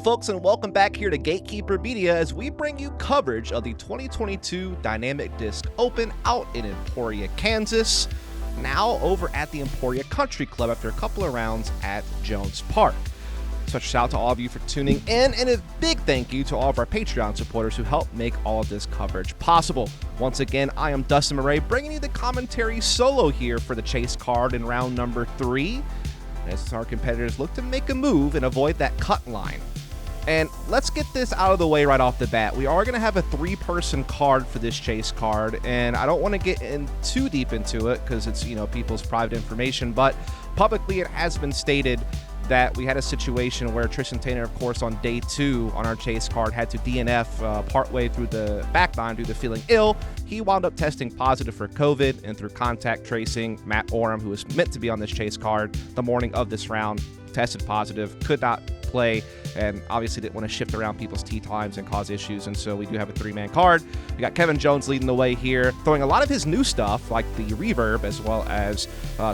folks, and welcome back here to Gatekeeper Media as we bring you coverage of the 2022 Dynamic Disc Open out in Emporia, Kansas, now over at the Emporia Country Club after a couple of rounds at Jones Park. Such a shout out to all of you for tuning in, and a big thank you to all of our Patreon supporters who help make all of this coverage possible. Once again, I am Dustin Mouret, bringing you the commentary solo here for the chase card in round number 3, as our competitors look to make a move and avoid that cut line. And let's get this out of the way right off the bat. We are going to have a 3-person card for this chase card, and I don't want to get in too deep into it because it's, people's private information, but publicly it has been stated that we had a situation where Tristan Taylor, of course, on day 2 on our chase card had to DNF partway through the back line due to feeling ill. He wound up testing positive for COVID, and through contact tracing, Matt Orum, who was meant to be on this chase card the morning of this round, tested positive, could not play, and obviously didn't want to shift around people's tee times and cause issues, and so we do have a 3-man card. We got Kevin Jones leading the way here, throwing a lot of his new stuff, like the reverb, as well as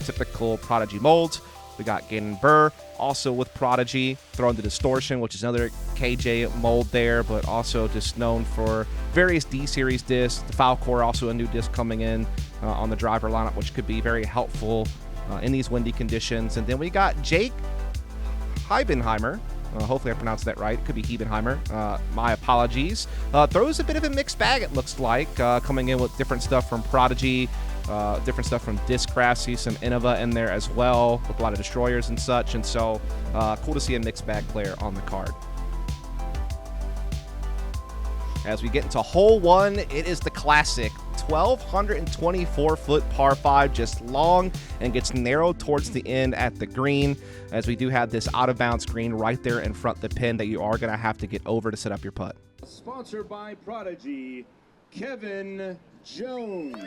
typical Prodigy molds. We got Gannon Buhr, also with Prodigy, throwing the distortion, which is another KJ mold there, but also just known for various D-Series discs. The Foul Core, also a new disc coming in on the driver lineup, which could be very helpful in these windy conditions. And then we got Jake Hebenheimer. Hopefully I pronounced that right. It could be Hebenheimer. My apologies. Throws a bit of a mixed bag, it looks like, coming in with different stuff from Prodigy, different stuff from Discraft. See some Innova in there as well, with a lot of destroyers and such. And so cool to see a mixed bag player on the card. As we get into hole 1, it is the classic 1,224-foot par 5, just long and gets narrowed towards the end at the green, as we do have this out-of-bounds green right there in front of the pin that you are going to have to get over to set up your putt. Sponsored by Prodigy, Kevin Jones.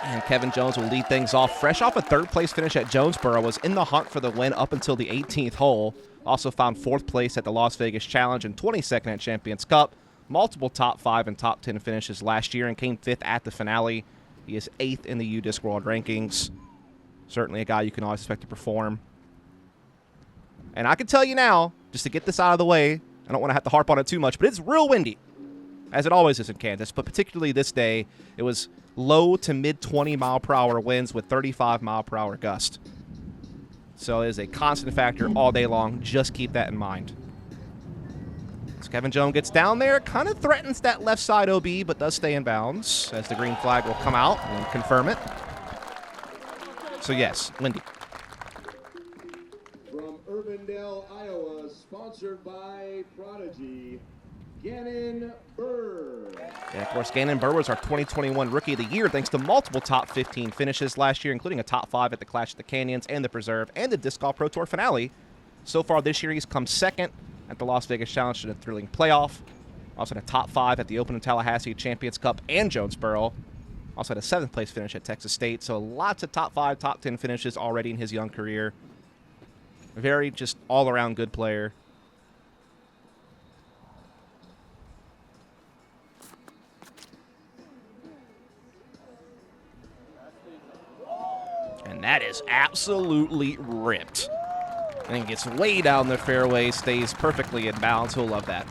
And Kevin Jones will lead things off. Fresh off a 3rd-place finish at Jonesboro, was in the hunt for the win up until the 18th hole. Also found 4th place at the Las Vegas Challenge and 22nd at Champions Cup. Multiple top 5 and top 10 finishes last year and came 5th at the finale. He is 8th in the UDisc World Rankings. Certainly a guy you can always expect to perform. And I can tell you now, just to get this out of the way, I don't want to have to harp on it too much, but it's real windy, as it always is in Kansas. But particularly this day, it was low to mid 20-mile-per-hour winds with 35-mile-per-hour gust. So it is a constant factor all day long. Just keep that in mind. So Kevin Jones gets down there, kind of threatens that left side OB, but does stay in bounds, as the green flag will come out and confirm it. So yes, windy. From Urbandale, Iowa, sponsored by Prodigy, Gannon Buhr. Yeah, of course, Gannon Buhr was our 2021 Rookie of the Year, thanks to multiple top 15 finishes last year, including a top 5 at the Clash of the Canyons and the Preserve and the Disc Golf Pro Tour finale. So far this year, he's come 2nd at the Las Vegas Challenge in a thrilling playoff. Also had a top 5 at the Open in Tallahassee, Champions Cup, and Jonesboro. Also had a 7th-place finish at Texas State. So lots of top 5, top 10 finishes already in his young career. Very just all-around good player. And that is absolutely ripped. And gets way down the fairway, stays perfectly in bounds. He'll love that.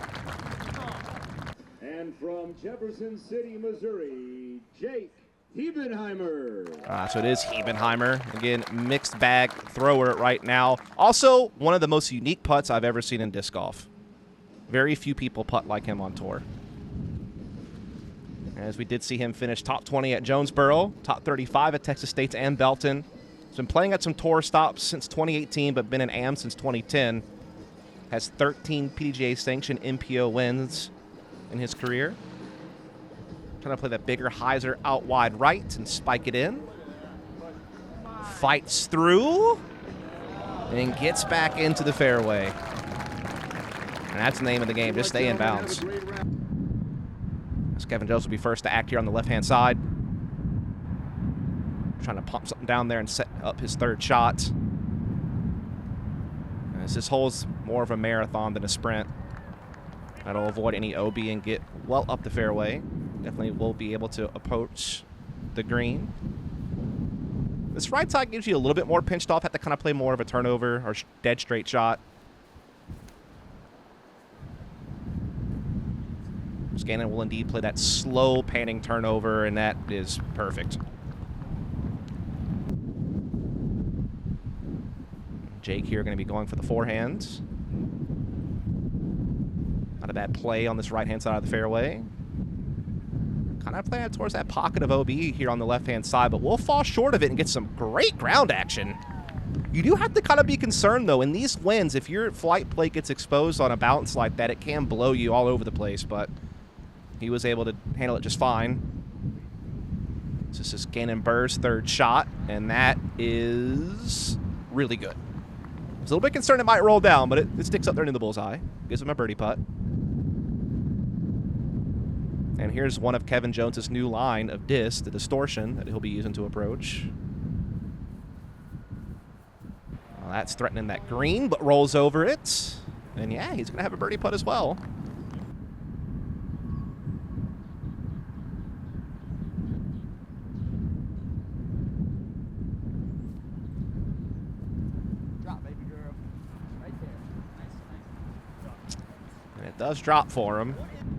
And from Jefferson City, Missouri, Jake Hebenheimer. So it is Hebenheimer. Again, mixed bag thrower right now. Also, one of the most unique putts I've ever seen in disc golf. Very few people putt like him on tour. As we did see him finish top 20 at Jonesboro, top 35 at Texas State and Belton. He's been playing at some tour stops since 2018, but been an AM since 2010. Has 13 PDGA sanctioned MPO wins in his career. Trying to play that bigger hyzer out wide right and spike it in. Fights through and gets back into the fairway. And that's the name of the game. Just stay in bounds. As Kevin Jones will be first to act here on the left-hand side. Trying to pump something down there and set up his 3rd shot. As this hole's more of a marathon than a sprint. That'll avoid any OB and get well up the fairway. Definitely will be able to approach the green. This right side gives you a little bit more pinched off. Have to kind of play more of a turnover or dead straight shot. Gannon will indeed play that slow panning turnover, and that is perfect. Jake here going to be going for the forehand. Not a bad play on this right-hand side of the fairway. Kind of playing towards that pocket of OB here on the left-hand side, but we'll fall short of it and get some great ground action. You do have to kind of be concerned, though, in these winds, if your flight plate gets exposed on a bounce like that, it can blow you all over the place, but he was able to handle it just fine. This is Gannon Buhr's third shot, and that is really good. I was a little bit concerned it might roll down, but it sticks up there in the bullseye. Gives him a birdie putt. And here's one of Kevin Jones's new line of disc, the distortion that he'll be using to approach. Well, that's threatening that green, but rolls over it. And yeah, he's going to have a birdie putt as well. Does drop for him,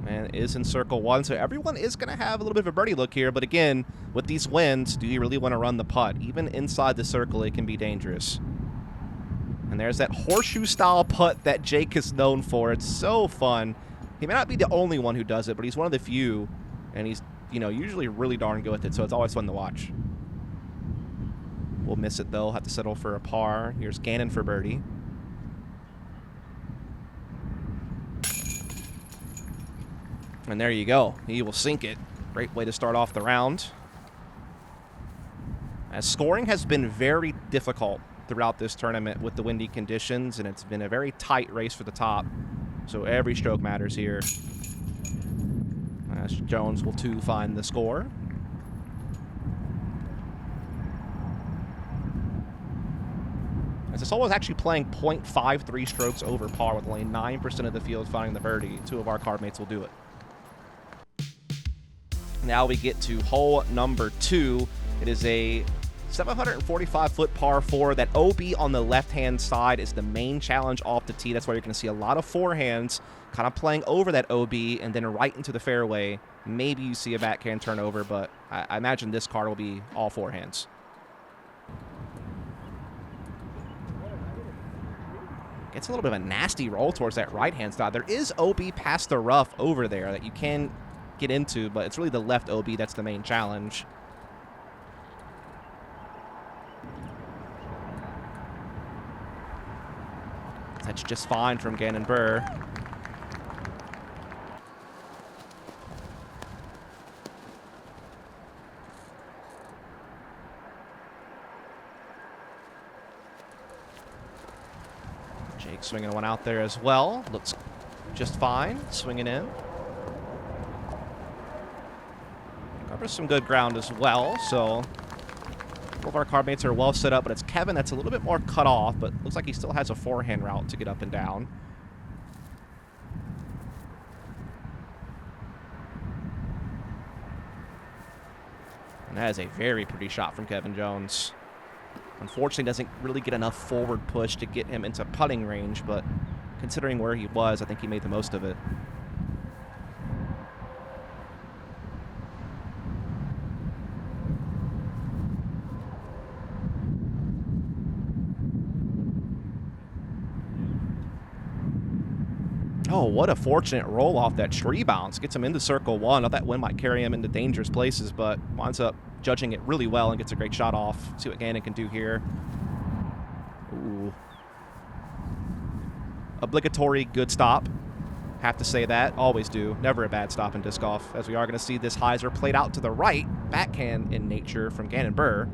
and is in circle one, so everyone is going to have a little bit of a birdie look here, but again, with these winds, do you really want to run the putt? Even inside the circle, it can be dangerous. And there's that horseshoe-style putt that Jake is known for. It's so fun. He may not be the only one who does it, but he's one of the few, and he's, you know, usually really darn good with it, so it's always fun to watch. We'll miss it, though. Have to settle for a par. Here's Gannon for birdie. And there you go. He will sink it. Great way to start off the round. As scoring has been very difficult throughout this tournament with the windy conditions, and it's been a very tight race for the top. So every stroke matters here. As Jones will too find the score. As this hole was actually playing .53 strokes over par with only 9% of the field finding the birdie. Two of our card mates will do it. Now we get to hole number 2. It is a 745-foot par 4. That OB on the left-hand side is the main challenge off the tee. That's why you're going to see a lot of forehands kind of playing over that OB and then right into the fairway. Maybe you see a backhand turnover, but I imagine this card will be all forehands. Gets a little bit of a nasty roll towards that right-hand side. There is OB past the rough over there that you can get into, but it's really the left OB that's the main challenge. That's just fine from Gannon Buhr. Jake swinging one out there as well. Looks just fine, swinging in. Covers some good ground as well, so both of our card mates are well set up, but it's Kevin that's a little bit more cut off, but looks like he still has a forehand route to get up and down. And that is a very pretty shot from Kevin Jones. Unfortunately, doesn't really get enough forward push to get him into putting range, but considering where he was, I think he made the most of it. Oh, what a fortunate roll off that tree bounce. Gets him into circle one. Thought that wind might carry him into dangerous places, but winds up judging it really well and gets a great shot off. See what Gannon can do here. Ooh. Obligatory good stop. Have to say that. Always do. Never a bad stop in disc golf, as we are going to see this hyzer played out to the right. Backhand in nature from Gannon Buhr.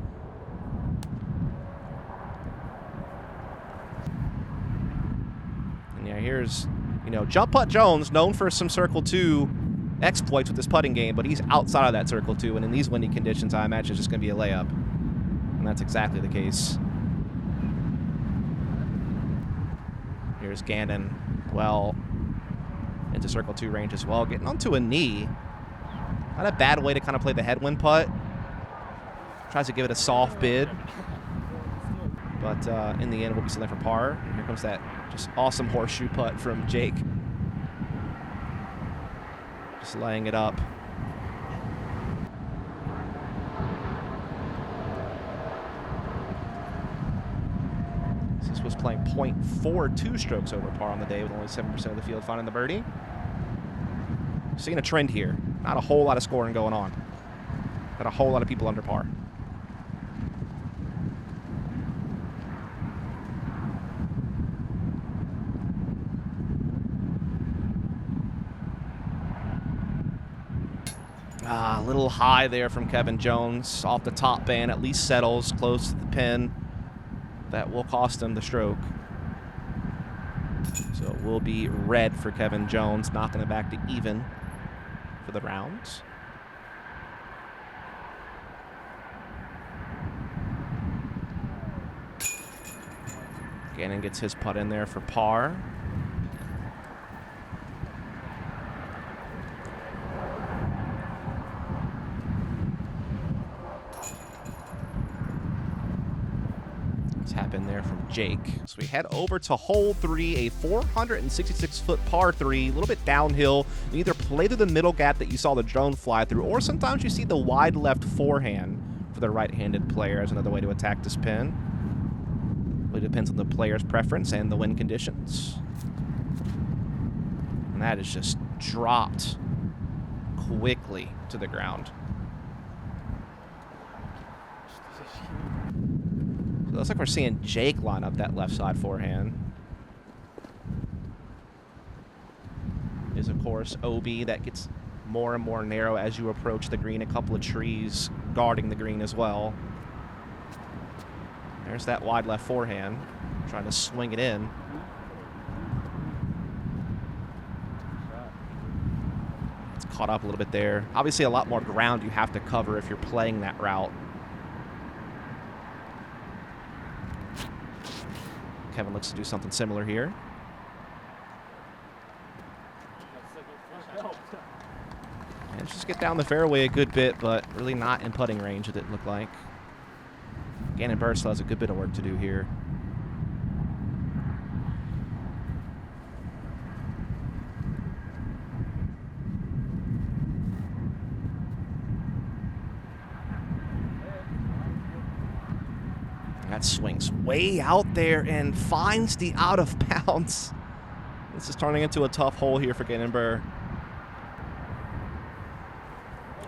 And yeah, here's, you know, Jump Putt Jones, known for some Circle 2 exploits with his putting game, but he's outside of that Circle 2, and in these windy conditions, I imagine it's just going to be a layup. And that's exactly the case. Here's Gannon, well, into Circle 2 range as well, getting onto a knee. Not a bad way to kind of play the headwind putt. Tries to give it a soft bid. But in the end, we'll be settling for par. And here comes that just awesome horseshoe putt from Jake. Just laying it up. This was playing .42 strokes over par on the day with only 7% of the field finding the birdie. Seeing a trend here. Not a whole lot of scoring going on. Not a whole lot of people under par. A little high there from Kevin Jones. Off the top band, at least settles close to the pin. That will cost him the stroke. So it will be red for Kevin Jones, knocking it back to even for the rounds. Gannon gets his putt in there for par. Tap in there from Jake. So we head over to hole 3, a 466-foot par 3, a little bit downhill. You either play through the middle gap that you saw the drone fly through, or sometimes you see the wide left forehand for the right-handed player as another way to attack this pin. It depends on the player's preference and the wind conditions. And that is just dropped quickly to the ground. So it looks like we're seeing Jake line up that left side forehand. Is of course OB that gets more and more narrow as you approach the green. A couple of trees guarding the green as well. There's that wide left forehand, trying to swing it in. It's caught up a little bit there. Obviously a lot more ground you have to cover if you're playing that route. Kevin looks to do something similar here. And just get down the fairway a good bit, but really not in putting range, it looked like. Gannon Buhr still has a good bit of work to do here. That swings way out there and finds the out of bounds. This is turning into a tough hole here for Gannon Buhr.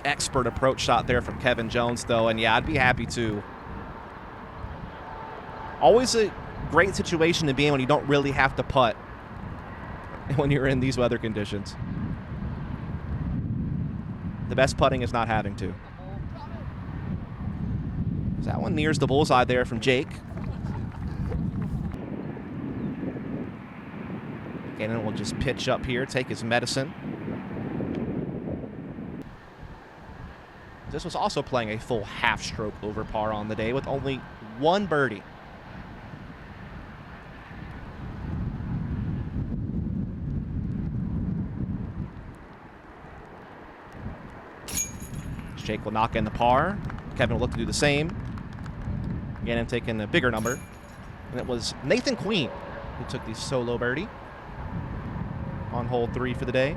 Expert approach shot there from Kevin Jones, though, and yeah, I'd be happy to. Always a great situation to be in when you don't really have to putt when you're in these weather conditions. The best putting is not having to. So that one nears the bullseye there from Jake. Gannon will just pitch up here, take his medicine. This was also playing a full half stroke over par on the day with only one birdie. Jake will knock in the par. Kevin will look to do the same. Gannon taking a bigger number. And it was Nathan Queen who took the solo birdie on hole 3 for the day.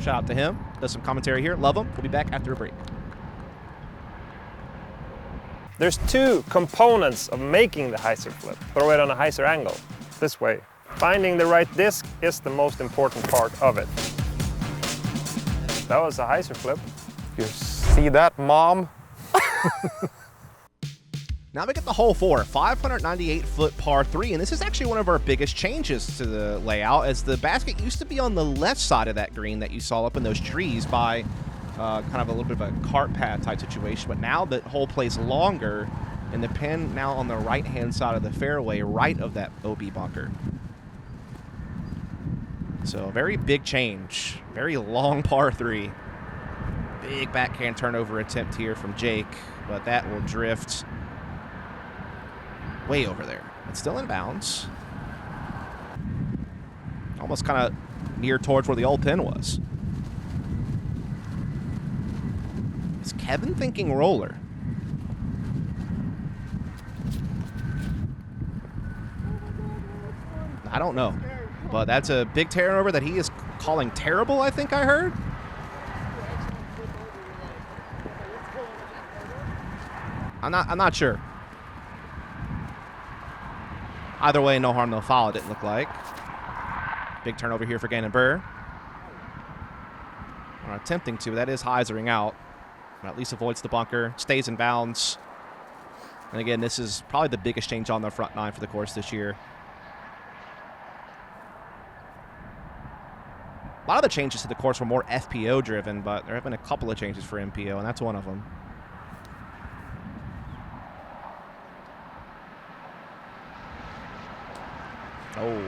Shout out to him. Does some commentary here. Love him. We'll be back after a break. There's two components of making the hyzer flip. Throw it on a hyzer angle. This way. Finding the right disc is the most important part of it. That was a hyzer flip. You see that, Mom? Now we get the hole 4, 598-foot par 3, and this is actually one of our biggest changes to the layout, as the basket used to be on the left side of that green that you saw up in those trees by kind of a little bit of a cart path type situation, but now the hole plays longer, and the pin now on the right-hand side of the fairway, right of that OB bunker. So a very big change, very long par 3. Big backhand turnover attempt here from Jake, but that will drift way over there. It's still in bounds. Almost kind of near towards where the old pin was. Is Kevin thinking roller? I don't know, but that's a big turnover that he is calling terrible, I think I heard. I'm not sure. Either way, no harm, no foul, it didn't look like. Big turnover here for Gannon Buhr. Or attempting to, that is hyzering out. But at least avoids the bunker, stays in bounds. And again, this is probably the biggest change on the front nine for the course this year. A lot of the changes to the course were more FPO driven, but there have been a couple of changes for MPO, and that's one of them. Oh.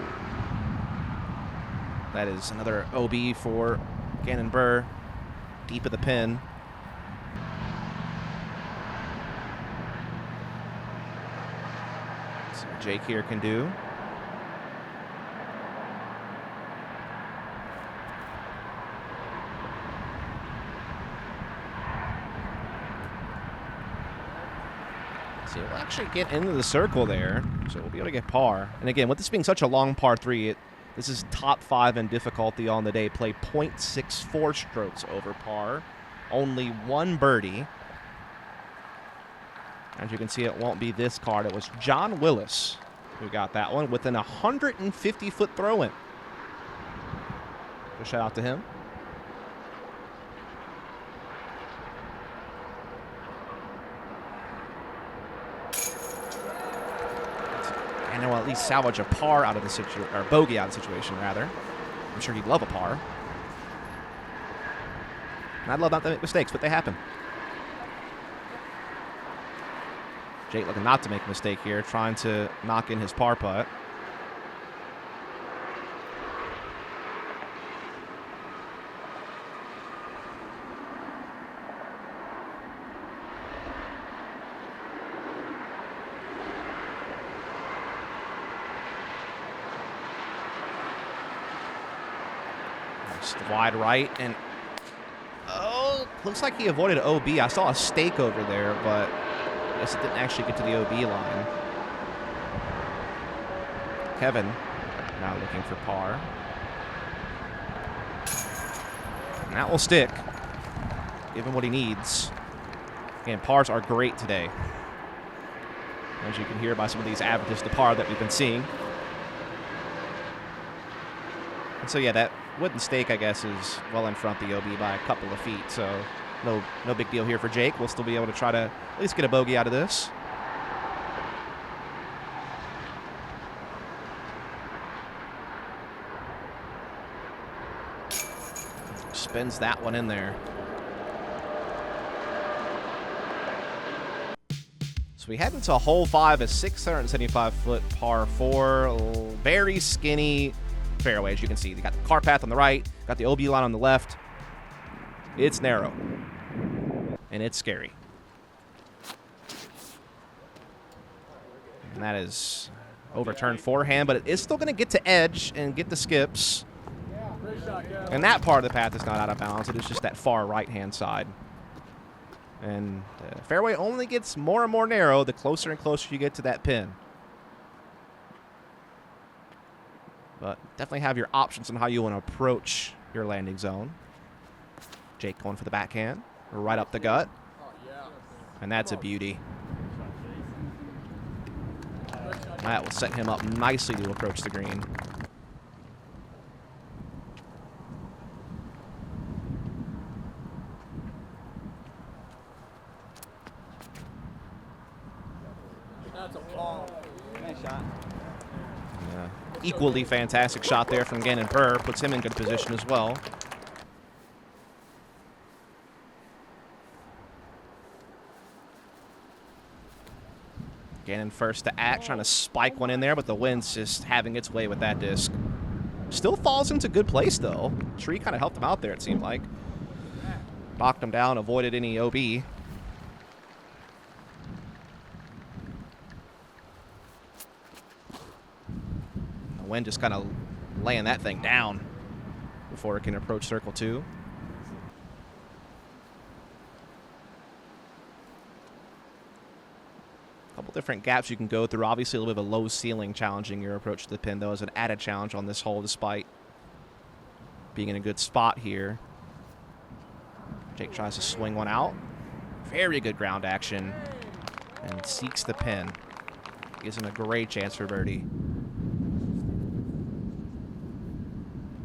That is another OB for Gannon Buhr. Deep of the pin. So Jake here can do. So we'll actually get into the circle there, so we'll be able to get par. And again, with this being such a long par 3, this is top 5 in difficulty on the day. Play .64 strokes over par. Only one birdie. As you can see, it won't be this card. It was John Willis who got that one within a 150-foot throw-in. So shout out to him. And he'll at least salvage a par out of the situation, or bogey out of the situation, rather. I'm sure he'd love a par. And I'd love not to make mistakes, but they happen. Jake looking not to make a mistake here, trying to knock in his par putt. Wide right, and oh, looks like he avoided OB. I saw a stake over there, but I guess it didn't actually get to the OB line. Kevin now looking for par. And that will stick. Give him what he needs. Again, pars are great today, as you can hear by some of these averages to par that we've been seeing. And so yeah, that wooden stake, I guess, is well in front of the OB by a couple of feet, so no big deal here for Jake. We'll still be able to try to at least get a bogey out of this. Spins that one in there. So we head into hole 5, a 675-foot par 4, very skinny fairway, as you can see. They got the car path on the right, got the OB line on the left. It's narrow, and it's scary. And that is overturned forehand, but it is still going to get to edge and get the skips. And that part of the path is not out of bounds. It is just that far right-hand side. And the fairway only gets more and more narrow the closer and closer you get to that pin. But definitely have your options on how you want to approach your landing zone. Jake going for the backhand, right up the gut. And that's a beauty. That will set him up nicely to approach the green. That's a ball. Nice shot. Yeah. Equally fantastic shot there from Gannon Buhr. Puts him in good position as well. Gannon first to act, trying to spike one in there, but the wind's just having its way with that disc. Still falls into good place, though. Tree kind of helped him out there, it seemed like. Knocked him down, avoided any OB. The wind just kind of laying that thing down before it can approach circle 2. Couple different gaps you can go through. Obviously, a little bit of a low ceiling challenging your approach to the pin, though, as an added challenge on this hole, despite being in a good spot here. Jake tries to swing one out. Very good ground action. And seeks the pin. Gives him a great chance for birdie.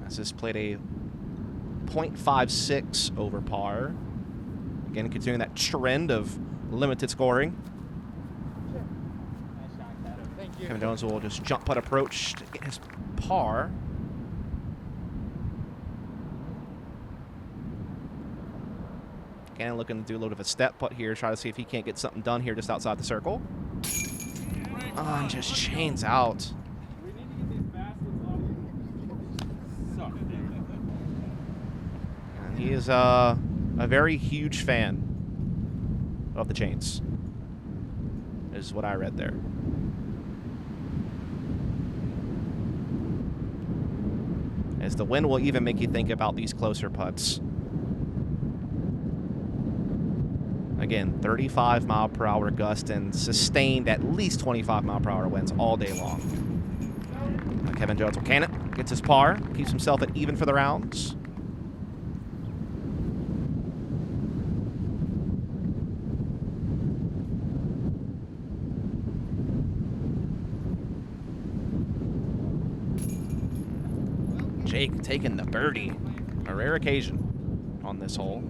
As this played a .56 over par. Again, continuing that trend of limited scoring. Kevin Jones will just jump putt approach to get his par. Gannon looking to do a little bit of a step putt here, try to see if he can't get something done here just outside the circle. Oh, and just chains out. And he is a very huge fan of the chains, is what I read there. As the wind will even make you think about these closer putts. Again, 35-mile-per-hour gust and sustained at least 25-mile-per-hour winds all day long. Kevin Jones will can it, gets his par, keeps himself at even for the rounds. Jake taking the birdie, a rare occasion on this hole.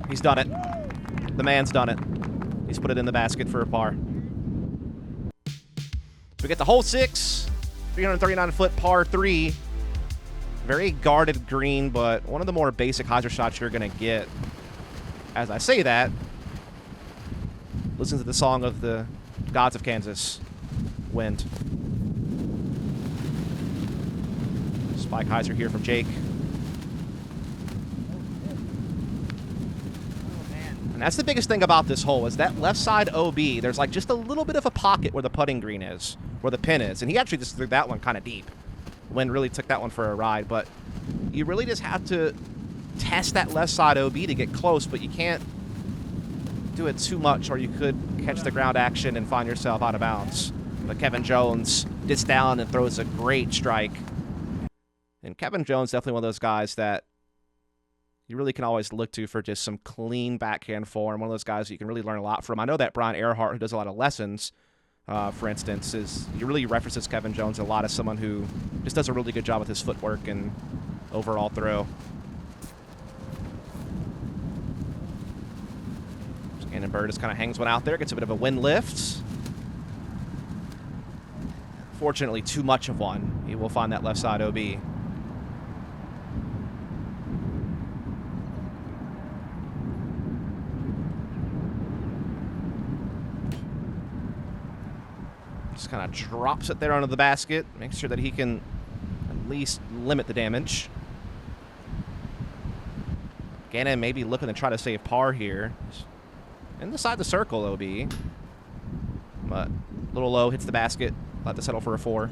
He's done it. The man's done it. He's put it in the basket for a par. So we get the hole 6, 339-foot par 3. Very guarded green, but one of the more basic hyzer shots you're going to get. As I say that, listen to the song of the Gods of Kansas, Wind. Spike hyzer here from Jake. And that's the biggest thing about this hole is that left side OB, there's like just a little bit of a pocket where the putting green is, where the pin is. And he actually just threw that one kind of deep. Wind really took that one for a ride. But you really just have to test that left side OB to get close, but you can't do it too much or you could catch the ground action and find yourself out of bounds. But Kevin Jones gets down and throws a great strike. And Kevin Jones definitely one of those guys that you really can always look to for just some clean backhand form. One of those guys you can really learn a lot from. I know that Brian Earhart, who does a lot of lessons, for instance, he really references Kevin Jones a lot as someone who just does a really good job with his footwork and overall throw. Gannon Buhr just kind of hangs one out there, gets a bit of a wind lift. Fortunately, too much of one. He will find that left side OB. Just kind of drops it there onto the basket, makes sure that he can at least limit the damage. Gannon maybe looking to try to save par here. Inside the circle, OB. But a little low, hits the basket. Let to settle for a 4.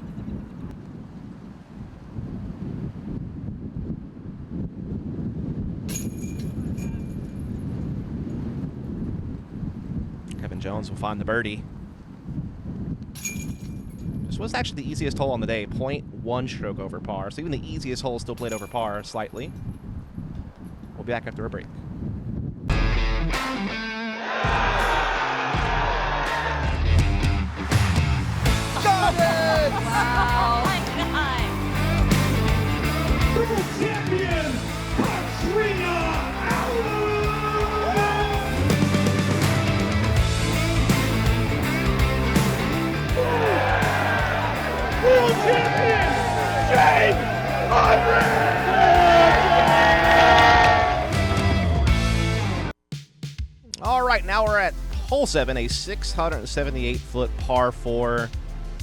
Kevin Jones will find the birdie. This was actually the easiest hole on the day, 0.1 stroke over par. So even the easiest hole still played over par slightly. We'll be back after a break. Wow. Oh my God. World champion, Katrina World champion, Jake All right, now we're at hole 7, a 678-foot par 4.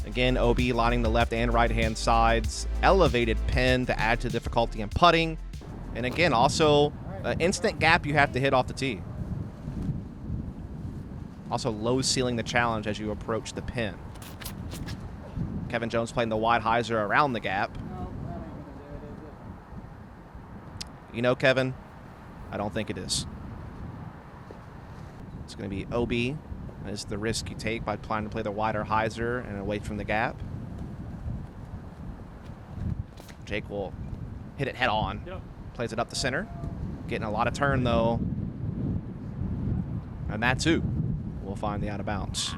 Again, OB lining the left and right-hand sides. Elevated pin to add to difficulty in putting. And again, also an instant gap you have to hit off the tee. Also low ceiling the challenge as you approach the pin. Kevin Jones playing the wide hyzer around the gap. You know, Kevin, I don't think it is. It's going to be OB. Is the risk you take by trying to play the wider hyzer and away from the gap. Jake will hit it head on. Plays it up the center. Getting a lot of turn, though. And that, too, will find the out of bounds.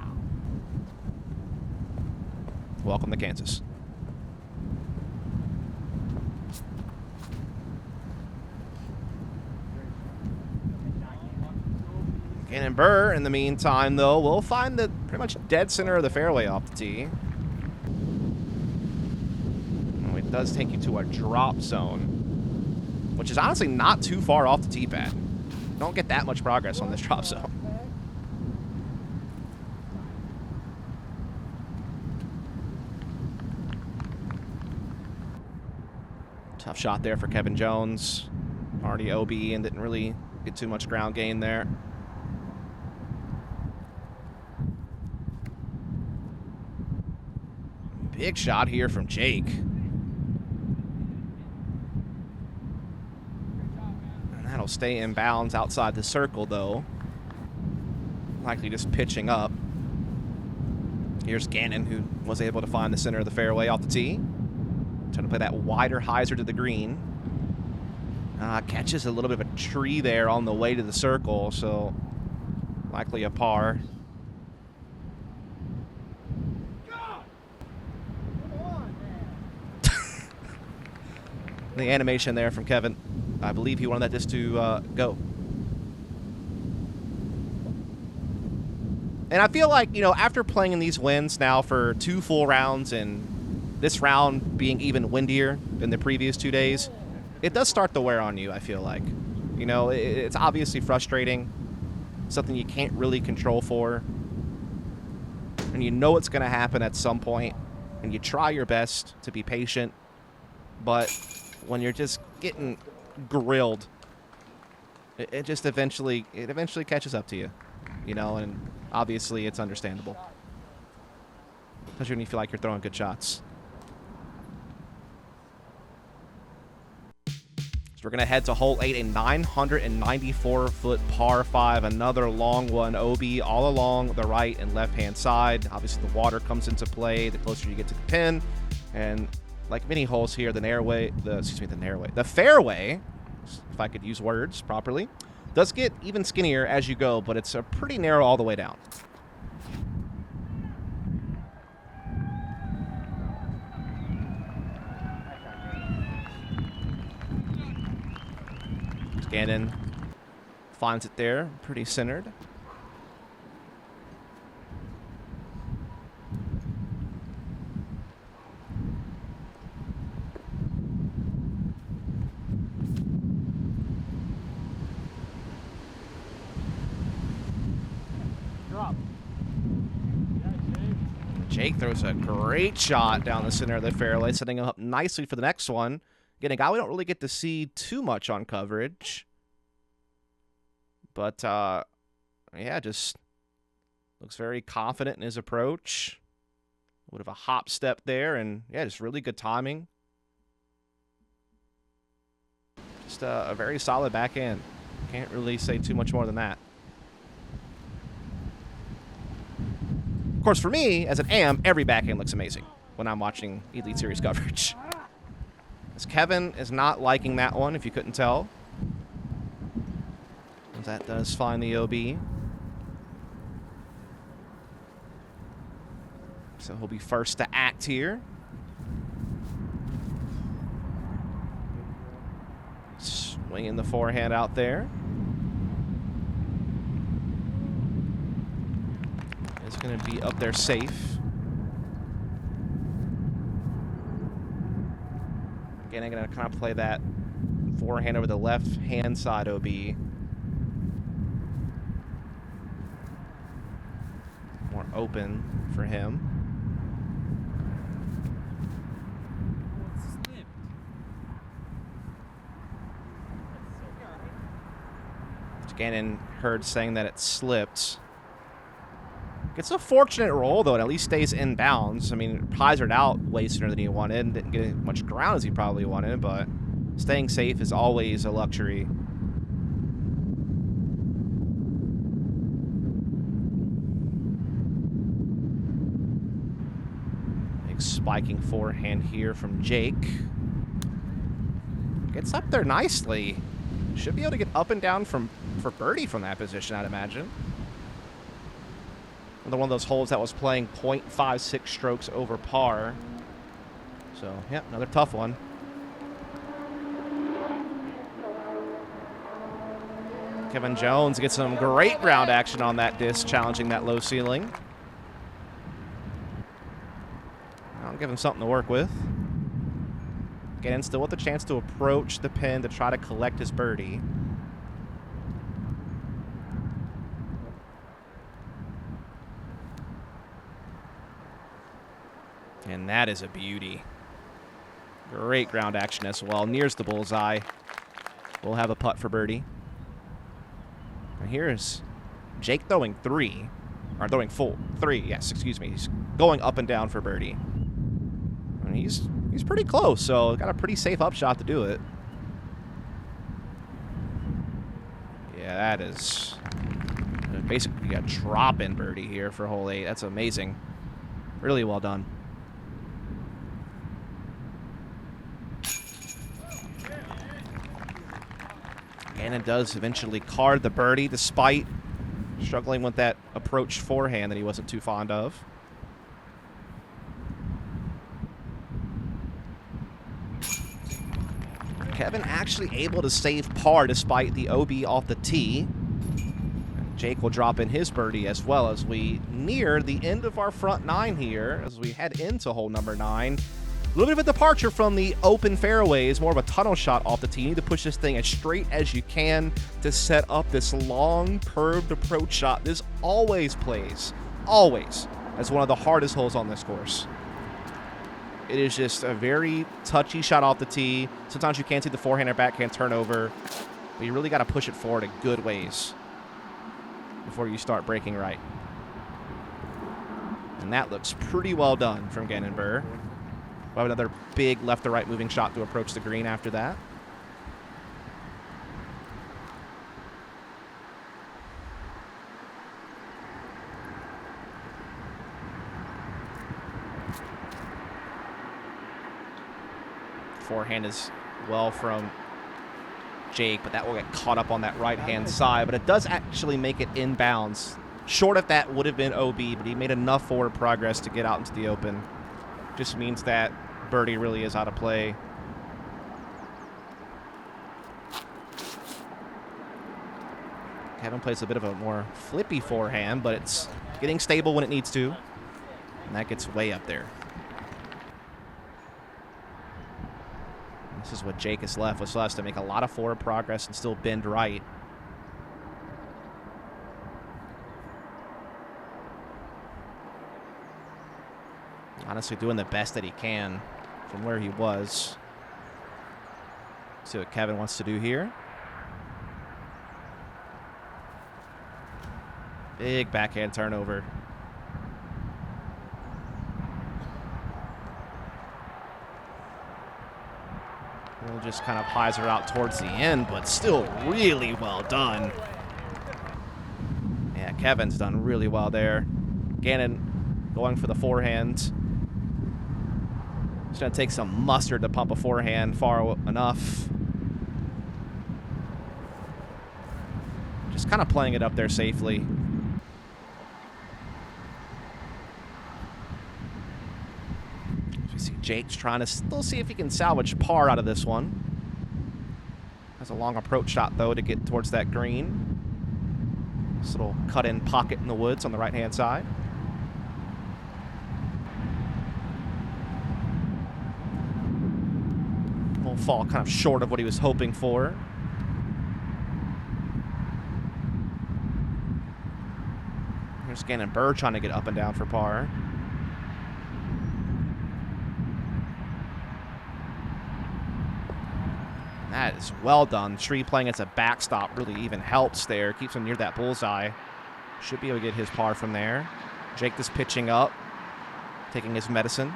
Welcome to Kansas. Gannon Buhr, in the meantime, though, will find the pretty much dead center of the fairway off the tee. Oh, it does take you to a drop zone, which is honestly not too far off the tee pad. You don't get that much progress on this drop zone. Tough shot there for Kevin Jones. Already OB and didn't really get too much ground gain there. Big shot here from Jake. And that'll stay in bounds outside the circle, though. Likely just pitching up. Here's Gannon, who was able to find the center of the fairway off the tee. Trying to play that wider hyzer to the green. Catches a little bit of a tree there on the way to the circle, so likely a par. The animation there from Kevin. I believe he wanted that disc to go. And I feel like, you know, after playing in these winds now for 2 full rounds and this round being even windier than the previous 2 days, it does start to wear on you, I feel like. You know, it's obviously frustrating. Something you can't really control for. And you know it's going to happen at some point. And you try your best to be patient. But when you're just getting grilled, it just eventually catches up to you, you know, and obviously it's understandable, especially when you feel like you're throwing good shots. So we're gonna head to hole 8, a 994-foot par 5, another long one. OB all along the right and left hand side. Obviously the water comes into play the closer you get to the pin, and like many holes here, the fairway, if I could use words properly, does get even skinnier as you go, but it's pretty narrow all the way down. Gannon finds it there, pretty centered. Jake throws a great shot down the center of the fairway, setting him up nicely for the next one. Again, a guy we don't really get to see too much on coverage. But, yeah, just looks very confident in his approach. A bit of a hop step there, and, yeah, just really good timing. Just a very solid backhand. Can't really say too much more than that. Of course, for me, as an AM, every backhand looks amazing when I'm watching Elite Series coverage. As Kevin is not liking that one, if you couldn't tell. As that does find the OB. So he'll be first to act here. Swinging the forehand out there. It's going to be up there safe. Again, I'm going to kind of play that forehand over the left-hand side OB. More open for him. Gannon heard saying that it slipped. Gets a fortunate roll, though, and at least stays in bounds. I mean, hyzered out way sooner than he wanted. Didn't get as much ground as he probably wanted, but staying safe is always a luxury. Big spiking forehand here from Jake. Gets up there nicely. Should be able to get up and down for birdie from that position, I'd imagine. Another one of those holes that was playing 0.56 strokes over par. So, yeah, another tough one. Kevin Jones gets some great ground action on that disc, challenging that low ceiling. I'll give him something to work with. Again, still with the chance to approach the pin to try to collect his birdie. And that is a beauty. Great ground action as well. Nears the bullseye. We'll have a putt for birdie. And here's Jake throwing three. Or throwing full. Three, yes, excuse me. He's going up and down for birdie. And he's pretty close, so got a pretty safe upshot to do it. Yeah, that is basically a drop-in birdie here for hole 8. That's amazing. Really well done. Gannon does eventually card the birdie despite struggling with that approach forehand that he wasn't too fond of. Kevin actually able to save par despite the OB off the tee. Jake will drop in his birdie as well as we near the end of our front 9 here as we head into hole number 9. A little bit of a departure from the open fairways, more of a tunnel shot off the tee. You need to push this thing as straight as you can to set up this long curved approach shot. This always plays, always, as one of the hardest holes on this course. It is just a very touchy shot off the tee. Sometimes you can't see the forehand or backhand turnover, but you really got to push it forward a good ways before you start breaking right. And that looks pretty well done from Gannon Buhr. We'll have another big left to right moving shot to approach the green after that. Forehand is well from Jake, but that will get caught up on that right-hand side. But it does actually make it inbounds. Short of that would have been OB, but he made enough forward progress to get out into the open. Just means that birdie really is out of play. Kevin plays a bit of a more flippy forehand, but it's getting stable when it needs to. And that gets way up there. This is what Jake is left with. Still has to make a lot of forward progress and still bend right. Honestly doing the best that he can from where he was. See what Kevin wants to do here. Big backhand turnover. We'll just kind of hyzer out towards the end, but still really well done. Yeah, Kevin's done really well there. Gannon going for the forehand. It's going to take some mustard to pump a forehand far enough. Just kind of playing it up there safely. We see Jake's trying to still see if he can salvage par out of this one. Has a long approach shot, though, to get towards that green. This little cut-in pocket in the woods on the right-hand side. Fall kind of short of what he was hoping for. Here's Gannon Buhr trying to get up and down for par. That is well done. Tree playing as a backstop really even helps there. Keeps him near that bullseye. Should be able to get his par from there. Jake just pitching up, taking his medicine.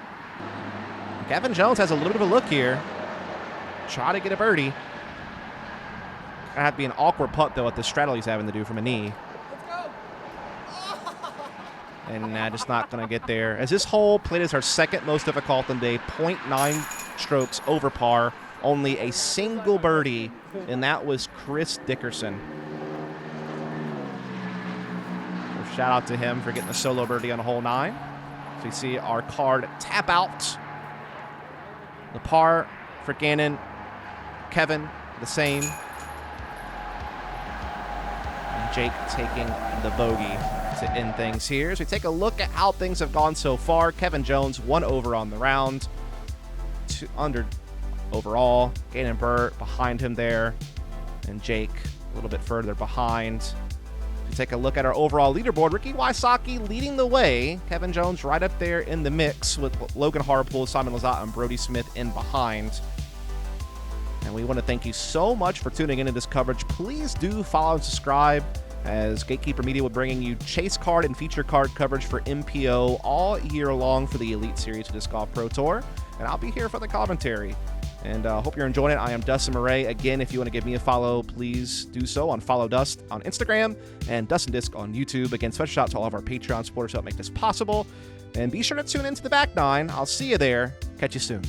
Kevin Jones has a little bit of a look here. Try to get a birdie. Gonna have to be an awkward putt, though, at the straddle he's having to do from a knee. And just not going to get there. As this hole played as our second most difficult on the day, 0.9 strokes over par. only a single birdie, and that was Chris Dickerson. So shout out to him for getting a solo birdie on hole 9. So you see our card tap out. The par for Gannon. Kevin, the same. And Jake taking the bogey to end things here. So we take a look at how things have gone so far. Kevin Jones, 1 over on the round. 2 under overall. Gannon Buhr behind him there. And Jake a little bit further behind. We take a look at our overall leaderboard. Ricky Wysocki leading the way. Kevin Jones right up there in the mix with Logan Harpool, Simon Lizotte, and Brody Smith in behind. And we want to thank you so much for tuning into this coverage. Please do follow and subscribe, as Gatekeeper Media will be bringing you chase card and feature card coverage for MPO all year long for the Elite Series of Disc Golf Pro Tour. And I'll be here for the commentary. And hope you're enjoying it. I am Dustin Mouret. Again, if you want to give me a follow, please do so on Follow Dust on Instagram and Dustin Disc on YouTube. Again, special shout out to all of our Patreon supporters who help make this possible. And be sure to tune into the back 9. I'll see you there. Catch you soon.